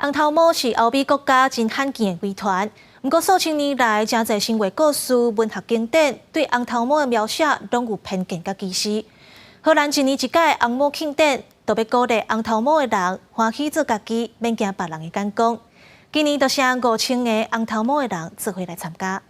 红头毛是欧美国家真罕见的谜团，不过数千年来，真侪生活故事、文学经典对红头毛的描写拢有偏见甲歧视。荷兰一年一届红毛庆典，就要鼓励红头毛的人欢喜做家己，免惊别人的眼光。今年就剩5000个红头毛的人做伙来参加。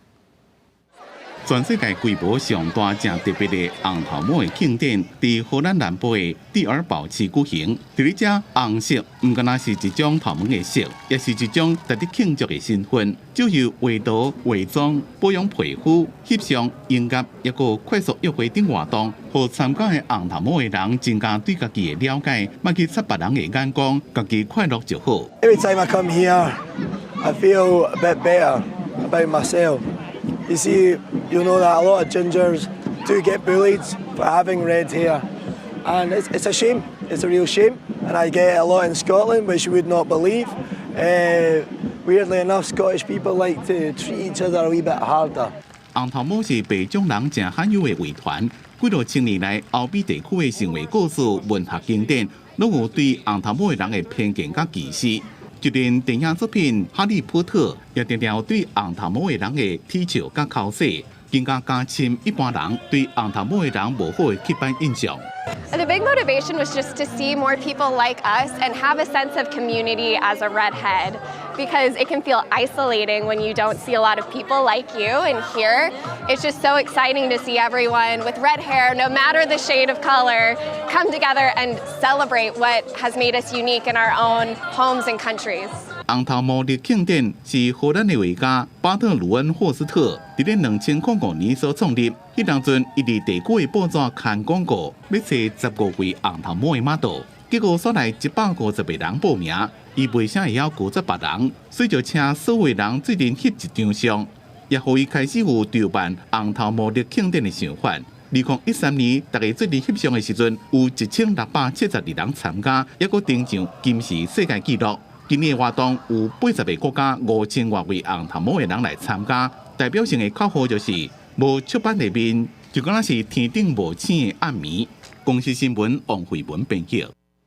全世界规模上大、正特别的红头毛的庆典，伫荷兰南部的蒂尔堡市举行。伫咧遮，红色唔仅仅是一种头毛的色，也是一种值得庆祝的身份。就由画图、化妆、保养皮肤、翕相、音乐，一个快速约会等活动，互参加的红头毛的人增加对家己的了解，莫去插别人的眼光，家己快乐就好。 Every time I come here, I feel a bit better about myself. You see, you know that a lot of gingers do get bullied for having red hair, and it's a shame. It's a real shame, and I get it a lot in Scotland, which you would not believe. Weirdly enough, Scottish people like to treat each other a wee bit harder. 红头毛是白种人正罕有的遗传，几多千年来，欧美地区的生活故事、文学经典，拢有对红头毛的人的偏见甲歧视。 就连电影作品《哈利波特》也常常对红头毛的人的踢笑甲口舌，更加加深一般人对红头毛的人无好的刻板印象。 The big motivation was just to see more people like us and have a sense of community as a redhead, because it can feel isolating when you don't see a lot of people like you. And here, it's just so exciting to see everyone with red hair, no matter the shade of color, come together and celebrate what has made us unique in our own homes and countries. 红头毛的庆典是荷兰的画家巴特鲁恩·霍斯特伫咧2005年所创立。迄当阵，伊伫地区的报纸刊广告，要找15位红头毛的 model， 结果所来150个人报名，伊为啥会晓拒绝别人？所以就请所有人最近翕一张相，也互伊开始有筹办红头毛的庆典的想法。 2013年，大家最近翕相的时阵，有1672人参加，也阁登上金氏世界纪录。 今年的活动有80个国家5000多位红头毛的人来参加，代表性的口号就是“无雀斑的面，就敢若是天顶无星的暗暝”。公司新闻王慧文编辑。